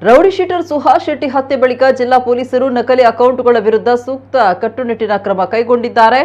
Rowdy sheeter Suhas Shetty ಹತ್ಯೆ ಬಳಿಕ ಜಿಲ್ಲಾ ಪೊಲೀಸರು ನಕಲಿ ಅಕೌಂಟ್ಗಳ ವಿರುದ್ಧ ಸೂಕ್ತ ಕಟ್ಟುನಿಟ್ಟಿನ ಕ್ರಮ ಕೈಗೊಂಡಿದ್ದಾರೆ.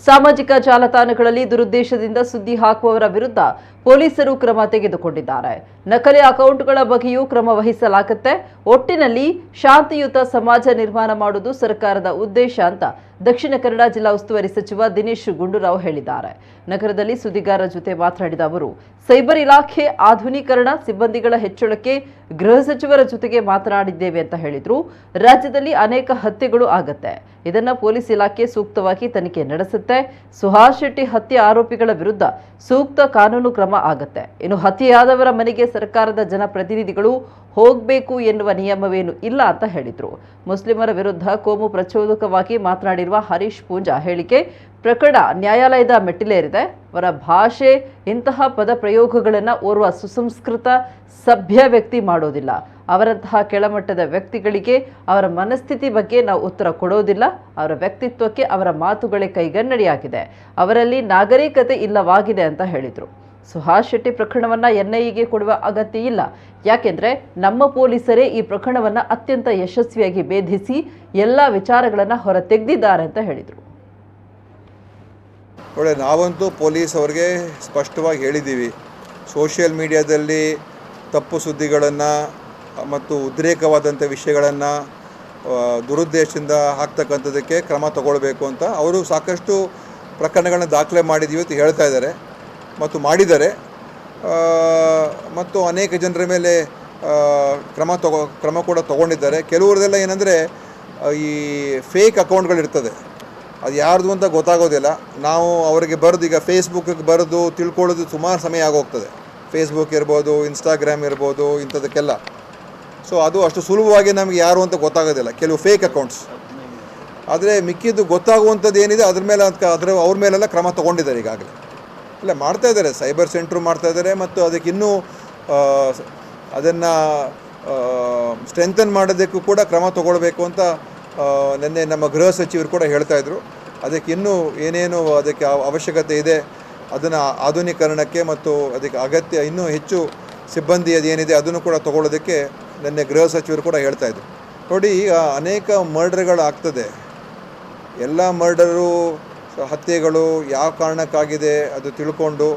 ಸಾಮಾಜಿಕ ಜಾಲತಾಣಗಳಲ್ಲಿ ದುರುದ್ದೇಶದಿಂದ ಸುದ್ದಿ ಹಾಕುವವರ ವಿರುದ್ಧ ಪೊಲೀಸರು ಕ್ರಮ ತೆಗೆದುಕೊಂಡಿದ್ದಾರೆ. ನಕಲಿ ಅಕೌಂಟ್ಗಳ ಬಗ್ಗೆಯೂ ಕ್ರಮ ವಹಿಸಲಾಗುತ್ತೆ. ಒಟ್ಟಿನಲ್ಲಿ ಶಾಂತಿಯುತ ಸಮಾಜ ನಿರ್ಮಾಣ ಮಾಡುವುದು ಸರ್ಕಾರದ ಉದ್ದೇಶ ಅಂತ ದಕ್ಷಿಣ ಕನ್ನಡ ಜಿಲ್ಲಾ ಉಸ್ತುವಾರಿ ಸಚಿವ ದಿನೇಶ್ ಗುಂಡೂರಾವ್ ಹೇಳಿದ್ದಾರೆ. ನಗರದಲ್ಲಿ ಸುದ್ದಿಗಾರರ ಜೊತೆ ಮಾತನಾಡಿದ ಅವರು, ಸೈಬರ್ ಇಲಾಖೆ ಆಧುನೀಕರಣ, ಸಿಬ್ಬಂದಿಗಳ ಹೆಚ್ಚಳಕ್ಕೆ ಗೃಹ ಸಚಿವರ ಜೊತೆಗೆ ಮಾತನಾಡಿದ್ದೇವೆ ಅಂತ ಹೇಳಿದ್ರು. ರಾಜ್ಯದಲ್ಲಿ ಅನೇಕ ಹತ್ಯೆಗಳು ಆಗತ್ತೆ. ಇದನ್ನ ಪೊಲೀಸ್ ಇಲಾಖೆ ಸೂಕ್ತವಾಗಿ ತನಿಖೆ ನಡೆಸುತ್ತೆ. ಸುಹಾಸ್ ಶೆಟ್ಟಿ ಹತ್ಯೆ ಆರೋಪಿಗಳ ವಿರುದ್ಧ ಸೂಕ್ತ ಕಾನೂನು ಕ್ರಮ ಆಗತ್ತೆ. ಇನ್ನು ಹತ್ಯೆಯಾದವರ ಮನೆಗೆ ಸರ್ಕಾರದ ಜನಪ್ರತಿನಿಧಿಗಳು ಹೋಗಬೇಕು ಎನ್ನುವ ನಿಯಮವೇನು ಇಲ್ಲ ಅಂತ ಹೇಳಿದ್ರು. ಮುಸ್ಲಿಮರ ವಿರುದ್ಧ ಕೋಮು ಪ್ರಚೋದಕವಾಗಿ ಮಾತನಾಡಿರುವ ಹರೀಶ್ ಪೂಂಜಾ ಹೇಳಿಕೆ ಪ್ರಕರಣ ನ್ಯಾಯಾಲಯದ ಮೆಟ್ಟಿಲೇರಿದೆ. ಅವರ ಭಾಷೆ ಇಂತಹ ಪದ ಪ್ರಯೋಗಗಳನ್ನು ಓರ್ವ ಸುಸಂಸ್ಕೃತ ಸಭ್ಯ ವ್ಯಕ್ತಿ ಮಾಡೋದಿಲ್ಲ. ಅವರಂತಹ ಕೆಳಮಟ್ಟದ ವ್ಯಕ್ತಿಗಳಿಗೆ ಅವರ ಮನಸ್ಥಿತಿ ಬಗ್ಗೆ ನಾವು ಉತ್ತರ ಕೊಡೋದಿಲ್ಲ. ಅವರ ವ್ಯಕ್ತಿತ್ವಕ್ಕೆ ಅವರ ಮಾತುಗಳೇ ಕೈಗನ್ನಡಿಯಾಗಿದೆ. ಅವರಲ್ಲಿ ನಾಗರಿಕತೆ ಇಲ್ಲವಾಗಿದೆ ಅಂತ ಹೇಳಿದರು. ಸುಹಾಸ್ ಶೆಟ್ಟಿ ಪ್ರಕರಣವನ್ನು ಎನ್ಐಎಗೆ ಕೊಡುವ ಅಗತ್ಯ ಇಲ್ಲ. ಯಾಕೆಂದ್ರೆ ನಮ್ಮ ಪೊಲೀಸರೇ ಈ ಪ್ರಕರಣವನ್ನು ಅತ್ಯಂತ ಯಶಸ್ವಿಯಾಗಿ ಭೇದಿಸಿ ಎಲ್ಲ ವಿಚಾರಗಳನ್ನು ಹೊರ ತೆಗೆದಿದ್ದಾರೆ ಅಂತ ಹೇಳಿದರು. ನೋಡಿ, ನಾವಂತೂ ಪೊಲೀಸ್ ಅವ್ರಿಗೆ ಸ್ಪಷ್ಟವಾಗಿ ಹೇಳಿದ್ದೀವಿ. ಸೋಷಿಯಲ್ ಮೀಡಿಯಾದಲ್ಲಿ ತಪ್ಪು ಸುದ್ದಿಗಳನ್ನು ಮತ್ತು ಉದ್ರೇಕವಾದಂಥ ವಿಷಯಗಳನ್ನು ದುರುದ್ದೇಶದಿಂದ ಹಾಕ್ತಕ್ಕಂಥದ್ದಕ್ಕೆ ಕ್ರಮ ತಗೊಳ್ಬೇಕು ಅಂತ ಅವರು ಸಾಕಷ್ಟು ಪ್ರಕರಣಗಳನ್ನ ದಾಖಲೆ ಮಾಡಿದ್ದೀವಿ ಅಂತ ಹೇಳ್ತಾ ಇದ್ದಾರೆ ಮತ್ತು ಮಾಡಿದ್ದಾರೆ. ಮತ್ತು ಅನೇಕ ಜನರ ಮೇಲೆ ಕ್ರಮ ಕೂಡ ತೊಗೊಂಡಿದ್ದಾರೆ. ಕೆಲವ್ರದೆಲ್ಲ ಏನಂದರೆ ಈ ಫೇಕ್ ಅಕೌಂಟ್ಗಳಿರ್ತದೆ, ಅದು ಯಾರ್ದು ಅಂತ ಗೊತ್ತಾಗೋದಿಲ್ಲ. ನಾವು ಅವರಿಗೆ ಬರೆದು ಈಗ ಫೇಸ್ಬುಕ್ಕಿಗೆ ಬರೆದು ತಿಳ್ಕೊಳ್ಳೋದು ಸುಮಾರು ಸಮಯ ಆಗೋಗ್ತದೆ. ಫೇಸ್ಬುಕ್ ಇರ್ಬೋದು, ಇನ್ಸ್ಟಾಗ್ರಾಮ್ ಇರ್ಬೋದು, ಇಂಥದಕ್ಕೆಲ್ಲ. ಸೊ ಅದು ಅಷ್ಟು ಸುಲಭವಾಗಿ ನಮಗೆ ಯಾರು ಅಂತ ಗೊತ್ತಾಗೋದಿಲ್ಲ, ಕೆಲವು ಫೇಕ್ ಅಕೌಂಟ್ಸ್. ಆದರೆ ಮಿಕ್ಕಿದ್ದು ಗೊತ್ತಾಗುವಂಥದ್ದು ಏನಿದೆ ಅದ್ರ ಮೇಲೆ ಅವ್ರ ಮೇಲೆಲ್ಲ ಕ್ರಮ ತೊಗೊಂಡಿದ್ದಾರೆ ಈಗಾಗಲೇ. ಇಲ್ಲ, ಮಾಡ್ತಾಯಿದ್ದಾರೆ, ಸೈಬರ್ ಸೆಂಟ್ರು ಮಾಡ್ತಾಯಿದ್ದಾರೆ ಮತ್ತು ಅದಕ್ಕೆ ಇನ್ನೂ ಅದನ್ನು ಸ್ಟ್ರೆಂಥನ್ ಮಾಡೋದಕ್ಕೂ ಕೂಡ ಕ್ರಮ ತೊಗೊಳ್ಬೇಕು ಅಂತ ನಿನ್ನೆ ನಮ್ಮ ಗೃಹ ಸಚಿವರು ಕೂಡ ಹೇಳ್ತಾಯಿದ್ರು. ಅದಕ್ಕೆ ಇನ್ನೂ ಏನೇನು ಅದಕ್ಕೆ ಅವಶ್ಯಕತೆ ಇದೆ ಅದನ್ನು ಆಧುನೀಕರಣಕ್ಕೆ ಮತ್ತು ಅದಕ್ಕೆ ಅಗತ್ಯ ಇನ್ನೂ ಹೆಚ್ಚು ಸಿಬ್ಬಂದಿ ಅದೇನಿದೆ ಅದನ್ನು ಕೂಡ ತೊಗೊಳ್ಳೋದಕ್ಕೆ ನಿನ್ನೆ ಗೃಹ ಸಚಿವರು ಕೂಡ ಹೇಳ್ತಾಯಿದ್ರು. ನೋಡಿ, ಈಗ ಅನೇಕ ಮರ್ಡರ್ಗಳಾಗ್ತದೆ. ಎಲ್ಲ ಮರ್ಡರು ಹತ್ಯೆಗಳು ಯಾವ ಕಾರಣಕ್ಕಾಗಿದೆ ಅದು ತಿಳ್ಕೊಂಡು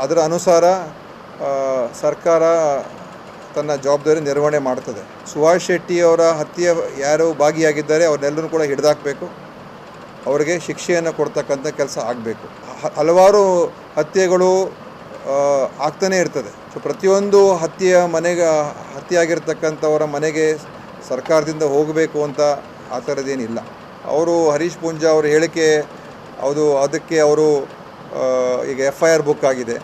ಅದರ ಅನುಸಾರ ಸರ್ಕಾರ ತನ್ನ ಜವಾಬ್ದಾರಿ ನಿರ್ವಹಣೆ ಮಾಡ್ತದೆ. ಸುಹಾಸ್ ಶೆಟ್ಟಿಯವರ ಹತ್ಯೆ ಯಾರು ಭಾಗಿಯಾಗಿದ್ದಾರೆ ಅವ್ರನ್ನೆಲ್ಲರೂ ಕೂಡ ಹಿಡಿದಾಕಬೇಕು, ಅವರಿಗೆ ಶಿಕ್ಷೆಯನ್ನು ಕೊಡ್ತಕ್ಕಂಥ ಕೆಲಸ ಆಗಬೇಕು. ಹಲವಾರು ಹತ್ಯೆಗಳು ಆಗ್ತಾನೇ ಇರ್ತದೆ. ಸೊ ಪ್ರತಿಯೊಂದು ಹತ್ಯೆಯಾಗಿರ್ತಕ್ಕಂಥವರ ಮನೆಗೆ ಸರ್ಕಾರದಿಂದ ಹೋಗಬೇಕು ಅಂತ ಆ ಥರದ್ದೇನಿಲ್ಲ. ಅವರು ಹರೀಶ್ ಪೂಂಜಾ ಅವರ ಹೇಳಿಕೆ ಅದಕ್ಕೆ ಅವರು ಈಗ FIR ಬುಕ್ ಆಗಿದೆ.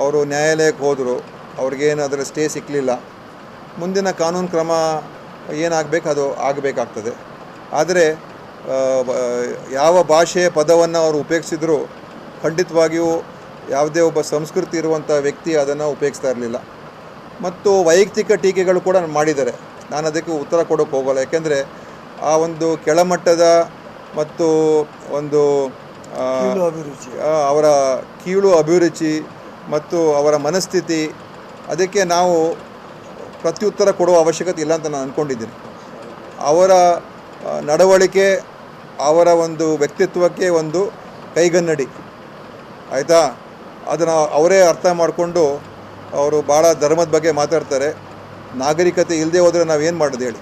ಅವರು ನ್ಯಾಯಾಲಯಕ್ಕೆ ಹೋದರು, ಅವ್ರಿಗೇನು ಅದರ ಸ್ಟೇ ಸಿಕ್ಕಲಿಲ್ಲ. ಮುಂದಿನ ಕಾನೂನು ಕ್ರಮ ಏನಾಗಬೇಕು ಅದು ಆಗಬೇಕಾಗ್ತದೆ. ಆದರೆ ಯಾವ ಭಾಷೆಯ ಪದವನ್ನು ಅವರು ಉಪಯೋಗಿಸಿದ್ರು ಖಂಡಿತವಾಗಿಯೂ ಯಾವುದೇ ಒಬ್ಬ ಸಂಸ್ಕೃತಿ ಇರುವಂಥ ವ್ಯಕ್ತಿ ಅದನ್ನು ಉಪಯೋಗಿಸ್ತಾ ಇರಲಿಲ್ಲ. ಮತ್ತು ವೈಯಕ್ತಿಕ ಟೀಕೆಗಳು ಕೂಡ ಮಾಡಿದ್ದಾರೆ. ನಾನು ಅದಕ್ಕೆ ಉತ್ತರ ಕೊಡೋಕ್ಕೆ ಹೋಗೋಲ್ಲ. ಯಾಕೆಂದರೆ ಆ ಒಂದು ಕೆಳಮಟ್ಟದ ಮತ್ತು ಒಂದು ಅವರ ಕೀಳು ಅಭಿರುಚಿ ಮತ್ತು ಅವರ ಮನಸ್ಥಿತಿ, ಅದಕ್ಕೆ ನಾವು ಪ್ರತ್ಯುತ್ತರ ಕೊಡುವ ಅವಶ್ಯಕತೆ ಇಲ್ಲ ಅಂತ ನಾನು ಅಂದ್ಕೊಂಡಿದ್ದೀನಿ. ಅವರ ನಡವಳಿಕೆ, ಅವರ ಒಂದು ವ್ಯಕ್ತಿತ್ವಕ್ಕೆ ಒಂದು ಕೈಗನ್ನಡಿ, ಆಯಿತಾ? ಅದನ್ನು ಅವರೇ ಅರ್ಥ ಮಾಡಿಕೊಂಡು ಅವರು ಭಾಳ ಧರ್ಮದ ಬಗ್ಗೆ ಮಾತಾಡ್ತಾರೆ. ನಾಗರಿಕತೆ ಇಲ್ಲದೆ ಹೋದರೆ ನಾವೇನು ಮಾಡೋದು ಹೇಳಿ?